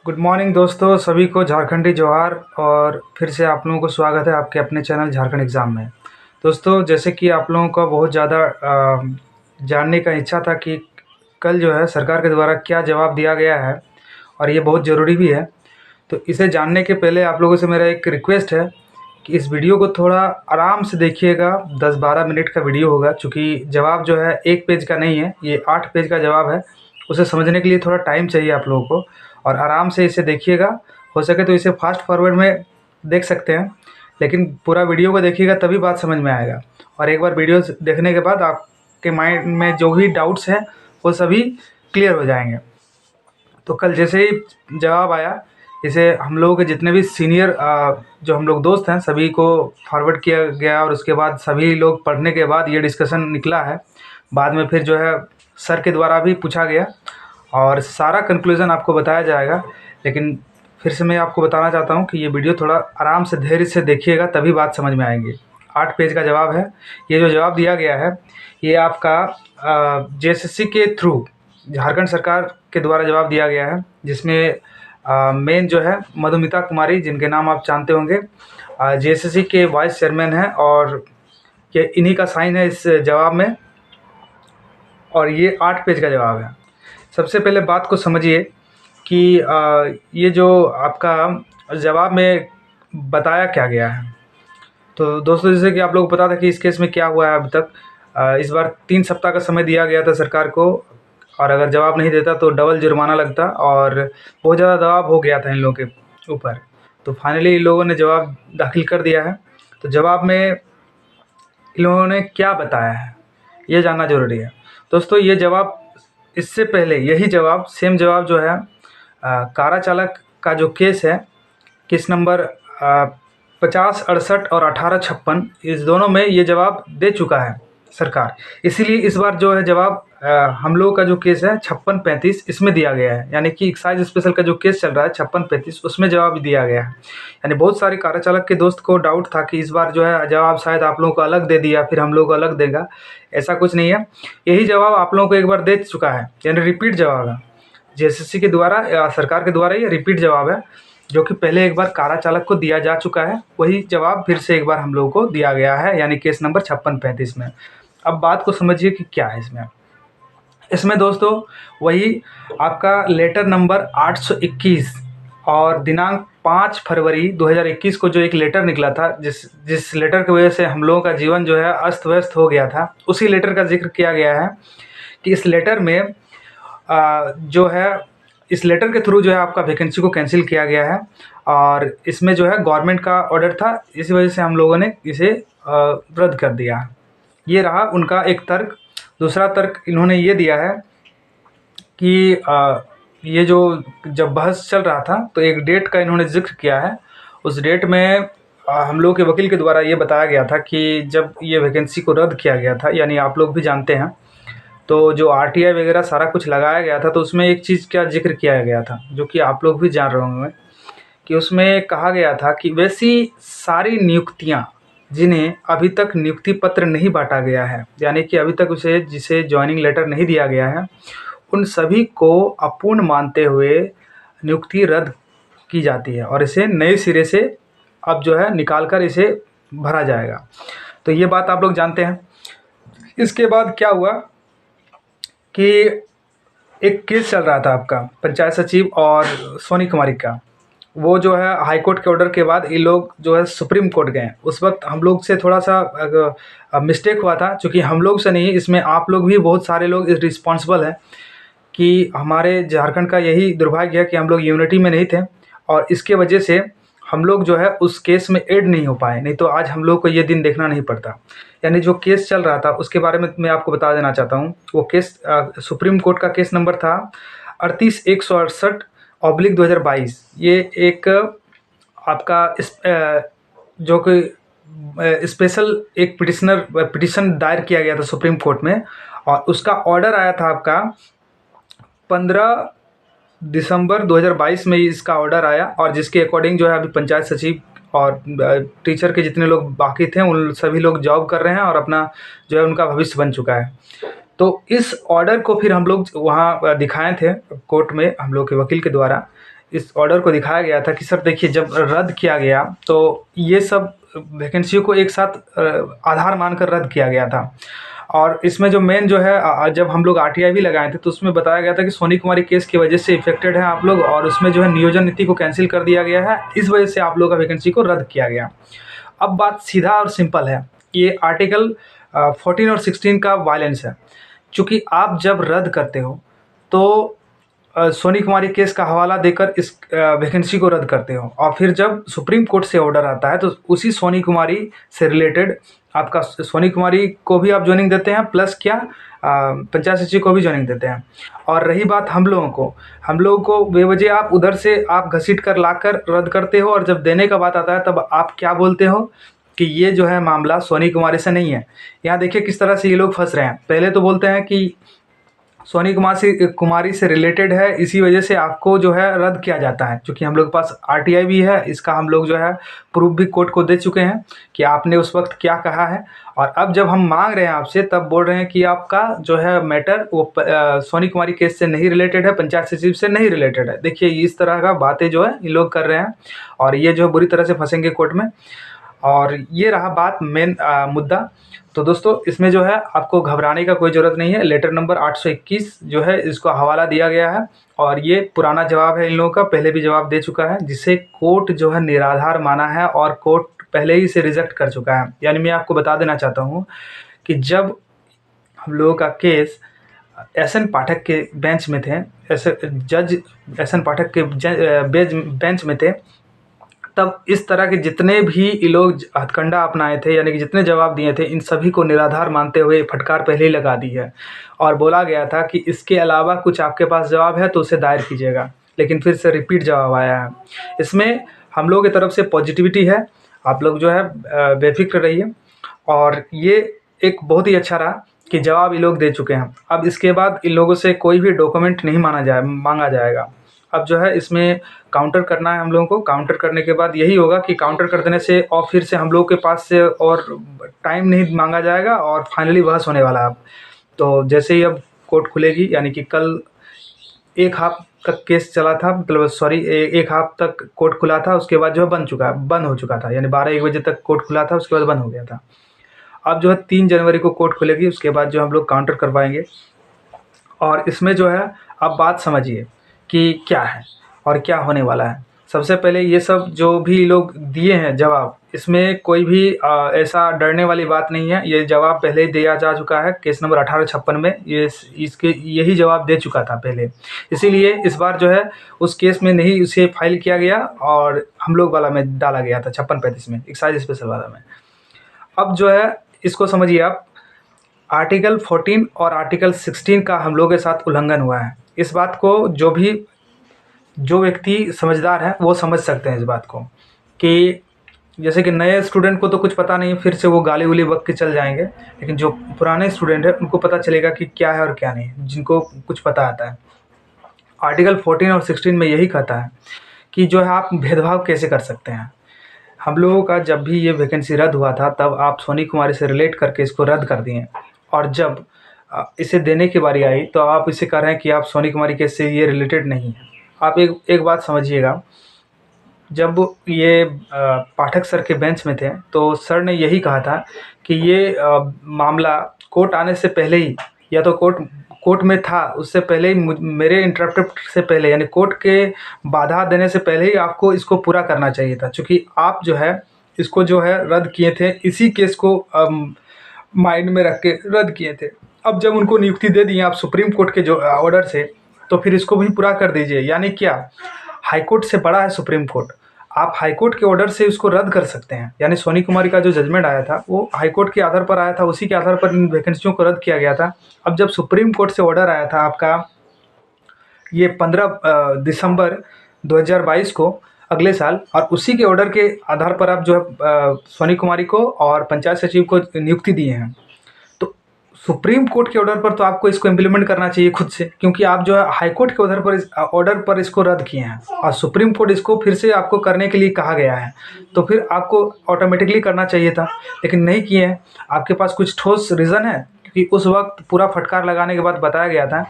Good morning दोस्तों, सभी को झारखंडी जोहार। और फिर से आप लोगों को स्वागत है आपके अपने चैनल झारखंड एग्ज़ाम में। दोस्तों, जैसे कि आप लोगों को बहुत ज़्यादा जानने का इच्छा था कि कल जो है सरकार के द्वारा क्या जवाब दिया गया है, और ये बहुत ज़रूरी भी है। तो इसे जानने के पहले आप लोगों से मेरा एक रिक्वेस्ट है कि इस वीडियो को थोड़ा आराम से देखिएगा। 10-12 मिनट का वीडियो होगा, चूँकि जवाब जो है 1 पेज का नहीं है, ये 8 पेज का जवाब है। उसे समझने के लिए थोड़ा टाइम चाहिए आप लोगों को, और आराम से इसे देखिएगा। हो सके तो इसे फास्ट फॉरवर्ड में देख सकते हैं, लेकिन पूरा वीडियो को देखिएगा तभी बात समझ में आएगा। और एक बार वीडियो देखने के बाद आपके माइंड में जो भी डाउट्स हैं वो सभी क्लियर हो जाएंगे। तो कल जैसे ही जवाब आया, इसे हम लोगों के जितने भी सीनियर जो हम लोग दोस्त हैं सभी को फॉरवर्ड किया गया, और उसके बाद सभी लोग पढ़ने के बाद ये डिस्कशन निकला है। बाद में फिर जो है सर के द्वारा भी पूछा गया, और सारा कंक्लूज़न आपको बताया जाएगा। लेकिन फिर से मैं आपको बताना चाहता हूँ कि ये वीडियो थोड़ा आराम से धैर्य से देखिएगा, तभी बात समझ में आएंगी। 8 पेज का जवाब है। ये जो जवाब दिया गया है ये आपका जेएसएससी के थ्रू झारखंड सरकार के द्वारा जवाब दिया गया है, जिसमें मेन जो है मधुमिता कुमारी, जिनके नाम आप जानते होंगे, जेएसएससी के वाइस चेयरमैन हैं, और ये इन्हीं का साइन है इस जवाब में। और ये 8 पेज का जवाब है। सबसे पहले बात को समझिए कि ये जो आपका जवाब में बताया क्या गया है। तो दोस्तों, जैसे कि आप लोगों को पता था कि इस केस में क्या हुआ है अभी तक। इस बार 3 सप्ताह का समय दिया गया था सरकार को, और अगर जवाब नहीं देता तो डबल जुर्माना लगता, और बहुत ज़्यादा दबाव हो गया था इन लोगों के ऊपर। तो फाइनली इन लोगों ने जवाब दाखिल कर दिया है। तो जवाब में इन लोगों ने क्या बताया है ये जानना ज़रूरी है। दोस्तों, ये जवाब, इससे पहले यही जवाब, सेम जवाब जो है कारा चालक का जो केस है, केस नंबर 5068 और 1856, इस दोनों में ये जवाब दे चुका है सरकार। इसीलिए इस बार जो है जवाब हम लोगों का जो केस है 5635, इसमें दिया गया है। यानी कि एक्साइज स्पेशल का जो केस चल रहा है 5635, उसमें जवाब दिया गया है। यानी बहुत सारे कारा चालक के दोस्त को डाउट था कि इस बार जो है जवाब शायद आप लोगों को अलग दे दिया, फिर हम लोगों को अलग देगा। ऐसा कुछ नहीं है, यही जवाब आप लोगों को एक बार दे चुका है, यानी रिपीट जवाब है। जेएसएससी के द्वारा या सरकार के द्वारा ये रिपीट जवाब है, जो कि पहले एक बार कारा चालक को दिया जा चुका है। वही जवाब फिर से एक बार हम लोगों को दिया गया है, यानी केस नंबर 5635 में। अब बात को समझिए कि क्या है इसमें दोस्तों, वही आपका लेटर नंबर 821 और दिनांक 5 फरवरी 2021 को जो एक लेटर निकला था, जिस लेटर की वजह से हम लोगों का जीवन जो है अस्त व्यस्त हो गया था, उसी लेटर का जिक्र किया गया है। कि इस लेटर में जो है, इस लेटर के थ्रू जो है आपका वैकेंसी को कैंसिल किया गया है, और इसमें जो है गवर्नमेंट का ऑर्डर था, इसी वजह से हम लोगों ने इसे रद्द कर दिया। ये रहा उनका एक तर्क। दूसरा तर्क इन्होंने ये दिया है कि ये जो जब बहस चल रहा था तो एक डेट का इन्होंने जिक्र किया है। उस डेट में हम लोग के वकील के द्वारा ये बताया गया था कि जब ये वैकेंसी को रद्द किया गया था, यानी आप लोग भी जानते हैं, तो जो आरटीआई वगैरह सारा कुछ लगाया गया था, तो उसमें एक चीज़ का जिक्र किया गया था जो कि आप लोग भी जान रहे होंगे, कि उसमें कहा गया था कि वैसी सारी नियुक्तियां जिन्हें अभी तक नियुक्ति पत्र नहीं बांटा गया है, यानी कि अभी तक जिसे ज्वाइनिंग लेटर नहीं दिया गया है, उन सभी को अपूर्ण मानते हुए नियुक्ति रद्द की जाती है, और इसे नए सिरे से अब जो है निकाल कर इसे भरा जाएगा। तो ये बात आप लोग जानते हैं। इसके बाद क्या हुआ कि एक केस चल रहा था आपका पंचायत सचिव और सोनी कुमारी का। वो जो है हाई कोर्ट के ऑर्डर के बाद ये लोग जो है सुप्रीम कोर्ट गए। उस वक्त हम लोग से थोड़ा सा मिस्टेक हुआ था, क्योंकि हम लोग से नहीं, इसमें आप लोग भी बहुत सारे लोग रिस्पॉन्सिबल हैं, कि हमारे झारखंड का यही दुर्भाग्य है कि हम लोग यूनिटी में नहीं थे, और इसके वजह से हम लोग जो है उस केस में ऐड नहीं हो पाए, नहीं तो आज हम लोग को ये दिन देखना नहीं पड़ता। यानी जो केस चल रहा था उसके बारे में मैं आपको बता देना चाहता हूँ। वो केस सुप्रीम कोर्ट का केस नंबर था 38-168/2022। ये एक आपका जो कि स्पेशल एक पिटिशन दायर किया गया था सुप्रीम कोर्ट में, और उसका ऑर्डर आया था आपका 15 दिसंबर 2022 में इसका ऑर्डर आया, और जिसके अकॉर्डिंग जो है अभी पंचायत सचिव और टीचर के जितने लोग बाकी थे उन सभी लोग जॉब कर रहे हैं, और अपना जो है उनका भविष्य बन चुका है। तो इस ऑर्डर को फिर हम लोग वहाँ दिखाए थे कोर्ट में हम लोग के वकील के द्वारा। इस ऑर्डर को दिखाया गया था कि सर देखिए, जब रद्द किया गया तो ये सब वैकेंसियों को एक साथ आधार मानकर रद्द किया गया था। और इसमें जो मेन जो है जब हम लोग आरटीआई भी लगाए थे तो उसमें बताया गया था कि सोनी कुमारी केस की वजह से इफेक्टेड हैं आप लोग, और उसमें जो है नियोजन नीति को कैंसिल कर दिया गया है, इस वजह से आप लोग का वैकेंसी को रद्द किया गया। अब बात सीधा और सिंपल है, ये आर्टिकल 14 और 16 का वायलेंस है। चूँकि आप जब रद्द करते हो तो सोनी कुमारी केस का हवाला देकर इस वैकेंसी को रद्द करते हो, और फिर जब सुप्रीम कोर्ट से ऑर्डर आता है तो उसी सोनी कुमारी से रिलेटेड आपका सोनी कुमारी को भी आप ज्वाइनिंग देते हैं, प्लस क्या पंचायत सचिव को भी ज्वाइनिंग देते हैं। और रही बात हम लोगों को बेवजह आप उधर से आप घसीट कर लाकर रद्द करते हो, और जब देने का बात आता है तब आप क्या बोलते हो कि ये जो है मामला सोनी कुमारी से नहीं है। यहाँ देखिए किस तरह से ये लोग फंस रहे हैं। पहले तो बोलते हैं कि सोनी कुमारी से रिलेटेड है, इसी वजह से आपको जो है रद्द किया जाता है। क्योंकि हम लोग के पास आरटीआई भी है, इसका हम लोग जो है प्रूफ भी कोर्ट को दे चुके हैं कि आपने उस वक्त क्या कहा है। और अब जब हम मांग रहे हैं आपसे, तब बोल रहे हैं कि आपका जो है मैटर वो सोनी कुमारी केस से नहीं रिलेटेड है, पंचायत सचिव से नहीं रिलेटेड है। देखिए इस तरह का बातें जो है ये लोग कर रहे हैं, और ये जो है बुरी तरह से फंसेंगे कोर्ट में। और ये रहा बात मेन मुद्दा। तो दोस्तों इसमें जो है आपको घबराने का कोई ज़रूरत नहीं है। लेटर नंबर 821 जो है इसको हवाला दिया गया है, और ये पुराना जवाब है इन लोगों का, पहले भी जवाब दे चुका है, जिसे कोर्ट जो है निराधार माना है और कोर्ट पहले ही इसे रिजेक्ट कर चुका है। यानी मैं आपको बता देना चाहता हूँ कि जब हम लोगों का केस एस.एन. पाठक के बेंच में थे, जज एस.एन. पाठक के बेंच में थे, तब इस तरह के जितने भी ये लोग हथकंडा अपनाए थे, यानी कि जितने जवाब दिए थे, इन सभी को निराधार मानते हुए फटकार पहले ही लगा दी है। और बोला गया था कि इसके अलावा कुछ आपके पास जवाब है तो उसे दायर कीजिएगा, लेकिन फिर से रिपीट जवाब आया है। इसमें हम लोग की तरफ से पॉजिटिविटी है, आप लोग जो है बेफिक्र रहिए। और ये एक बहुत ही अच्छा रहा कि जवाब ये लोग दे चुके हैं। अब इसके बाद इन लोगों से कोई भी डॉक्यूमेंट नहीं मांगा जाएगा। अब जो है इसमें काउंटर करना है हम लोगों को। काउंटर करने के बाद यही होगा कि काउंटर कर देने से और फिर से हम लोग के पास से और टाइम नहीं मांगा जाएगा, और फाइनली बहस होने वाला है अब। तो जैसे ही अब कोर्ट खुलेगी, यानी कि कल एक हाफ तक केस चला था, मतलब सॉरी एक हाफ तक कोर्ट खुला था, उसके बाद जो है बंद हो चुका था, यानी 12-1 बजे तक कोर्ट खुला था, उसके बाद बंद हो गया था। अब जो है 3 जनवरी को कोर्ट खुलेगी, उसके बाद जो हम लोग काउंटर करवाएंगे। और इसमें जो है अब बात समझिए कि क्या है और क्या होने वाला है। सबसे पहले ये सब जो भी लोग दिए हैं जवाब, इसमें कोई भी ऐसा डरने वाली बात नहीं है। ये जवाब पहले ही दिया जा चुका है केस नंबर 1856 में, इसके यही जवाब दे चुका था पहले। इसीलिए इस बार जो है उस केस में नहीं उसे फाइल किया गया, और हम लोग वाला में डाला गया था 5635 में, एक्साइज स्पेशल वाला में। अब जो है इसको समझिए आप, आर्टिकल 14 और आर्टिकल 16 का हम लोग के साथ उल्लंघन हुआ है। इस बात को जो व्यक्ति समझदार है वो समझ सकते हैं इस बात को, कि जैसे कि नए स्टूडेंट को तो कुछ पता नहीं, फिर से वो गाली उली बक के चल जाएंगे, लेकिन जो पुराने स्टूडेंट हैं उनको पता चलेगा कि क्या है और क्या नहीं, जिनको कुछ पता आता है। आर्टिकल 14 और 16 में यही कहता है कि जो है आप भेदभाव कैसे कर सकते हैं। हम लोगों का जब भी ये वैकेंसी रद्द हुआ था, तब आप सोनी कुमारी से रिलेट करके इसको रद्द कर दिए, और जब इसे देने की बारी आई तो आप इसे कह रहे हैं कि आप सोनी कुमारी केस से ये रिलेटेड नहीं है। आप एक बात समझिएगा, जब ये पाठक सर के बेंच में थे तो सर ने यही कहा था कि ये मामला कोर्ट आने से पहले ही, या तो कोर्ट में था उससे पहले ही, मेरे इंटरप्ट से पहले, यानी कोर्ट के बाधा देने से पहले ही आपको इसको पूरा करना चाहिए था। क्योंकि आप जो है इसको जो है रद्द किए थे, इसी केस को माइंड में रख के रद्द किए थे। अब जब उनको नियुक्ति दे दी आप सुप्रीम कोर्ट के जो ऑर्डर से, तो फिर इसको भी पूरा कर दीजिए। यानी क्या, हाईकोर्ट से बड़ा है सुप्रीम कोर्ट, आप हाईकोर्ट के ऑर्डर से इसको रद्द कर सकते हैं। यानी सोनी कुमारी का जो जजमेंट आया था वो हाईकोर्ट के आधार पर आया था, उसी के आधार पर इन वैकेंसियों को रद्द किया गया था। अब जब सुप्रीम कोर्ट से ऑर्डर आया था आपका ये 15 दिसंबर 2022 को, अगले साल, और उसी के ऑर्डर के आधार पर आप जो है सोनी कुमारी को और पंचायत सचिव को नियुक्ति दिए हैं, तो सुप्रीम कोर्ट के ऑर्डर पर तो आपको इसको इम्प्लीमेंट करना चाहिए खुद से, क्योंकि आप जो है हाई कोर्ट के ऑर्डर पर इसको रद्द किए हैं, और सुप्रीम कोर्ट इसको फिर से आपको करने के लिए कहा गया है, तो फिर आपको ऑटोमेटिकली करना चाहिए था, लेकिन नहीं किए हैं। आपके पास कुछ ठोस रीज़न है? क्योंकि क्योंकि उस वक्त पूरा फटकार लगाने के बाद बताया गया था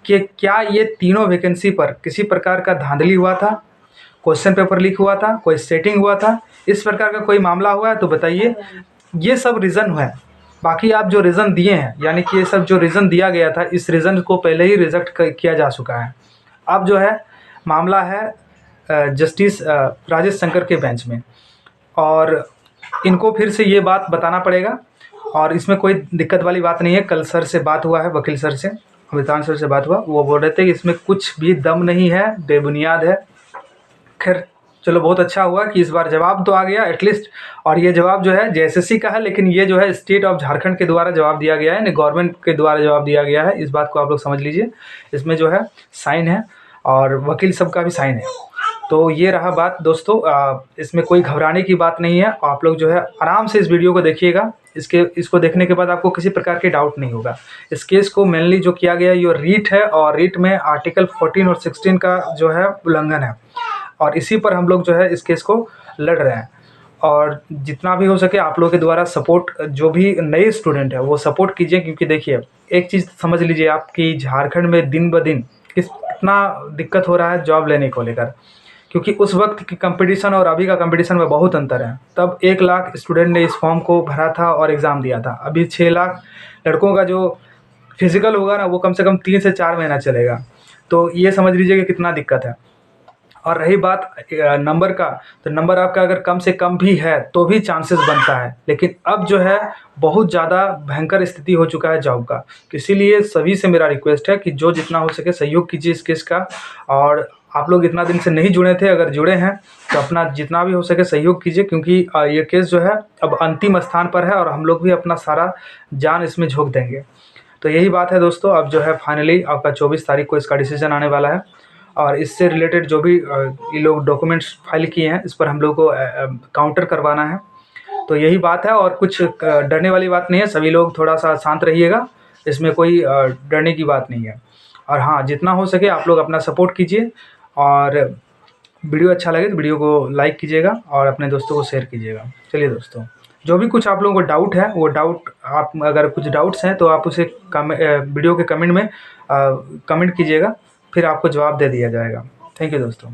कि क्या ये तीनों वैकेंसी पर किसी प्रकार का धांधली हुआ था, क्वेश्चन पेपर लीक हुआ था, कोई सेटिंग हुआ था, इस प्रकार का कोई मामला हुआ है तो बताइए। ये सब रीज़न है। बाकी आप जो रीज़न दिए हैं, यानी कि ये सब जो रीज़न दिया गया था, इस रीज़न को पहले ही रिजेक्ट किया जा चुका है। अब जो है मामला है जस्टिस राजेश शंकर के बेंच में, और इनको फिर से ये बात बताना पड़ेगा। और इसमें कोई दिक्कत वाली बात नहीं है। कल सर से बात हुआ है, वकील सर से, अमिताभ सर से बात हुआ, वो बोल रहे थे कि इसमें कुछ भी दम नहीं है, बेबुनियाद है। खैर चलो, बहुत अच्छा हुआ कि इस बार जवाब तो आ गया एटलीस्ट। और ये जवाब जो है जेएसएससी का है, लेकिन ये जो है स्टेट ऑफ झारखंड के द्वारा जवाब दिया गया है, यानी गवर्नमेंट के द्वारा जवाब दिया गया है। इस बात को आप लोग समझ लीजिए। इसमें जो है साइन है और वकील सब का भी साइन है। तो ये रहा बात दोस्तों। इसमें कोई घबराने की बात नहीं है। आप लोग जो है आराम से इस वीडियो को देखिएगा। इसको देखने के बाद आपको किसी प्रकार के डाउट नहीं होगा। इस केस को मेनली जो किया गया ये रीट है, और रीट में आर्टिकल 14 और 16 का जो है उल्लंघन है, और इसी पर हम लोग जो है इस केस को लड़ रहे हैं। और जितना भी हो सके आप लोगों के द्वारा सपोर्ट, जो भी नए स्टूडेंट है वो सपोर्ट कीजिए। क्योंकि देखिए एक चीज़ समझ लीजिए आप कि झारखंड में दिन ब दिन कितना दिक्कत हो रहा है जॉब लेने को लेकर। क्योंकि उस वक्त की कंपटीशन और अभी का कंपटीशन में बहुत अंतर है। तब 1 लाख स्टूडेंट ने इस फॉर्म को भरा था और एग्ज़ाम दिया था। अभी 6 लाख लड़कों का जो फिज़िकल होगा ना, वो कम से कम 3 से 4 महीना चलेगा। तो ये समझ लीजिए कि कितना दिक्कत है। और रही बात नंबर का, तो नंबर आपका अगर कम से कम भी है तो भी चांसेस बनता है। लेकिन अब जो है बहुत ज़्यादा भयंकर स्थिति हो चुका है जॉब का। इसीलिए सभी से मेरा रिक्वेस्ट है कि जो जितना हो सके सहयोग कीजिए इस केस का। और आप लोग इतना दिन से नहीं जुड़े थे, अगर जुड़े हैं तो अपना जितना भी हो सके सहयोग कीजिए। क्योंकि ये केस जो है अब अंतिम स्थान पर है, और हम लोग भी अपना सारा जान इसमें झोंक देंगे। तो यही बात है दोस्तों। अब जो है फाइनली आपका 24 तारीख को इसका डिसीजन आने वाला है। और इससे रिलेटेड जो भी ये लोग डॉक्यूमेंट्स फाइल किए हैं, इस पर हम लोग को काउंटर करवाना है। तो यही बात है, और कुछ डरने वाली बात नहीं है। सभी लोग थोड़ा सा शांत रहिएगा, इसमें कोई डरने की बात नहीं है। और हाँ, जितना हो सके आप लोग अपना सपोर्ट कीजिए। और वीडियो अच्छा लगे तो वीडियो को लाइक कीजिएगा और अपने दोस्तों को शेयर कीजिएगा। चलिए दोस्तों, जो भी कुछ आप लोगों को डाउट है, वो डाउट आप, अगर कुछ डाउट्स हैं तो आप उसे वीडियो के कमेंट में कमेंट कीजिएगा, फिर आपको जवाब दे दिया जाएगा। थैंक यू दोस्तों।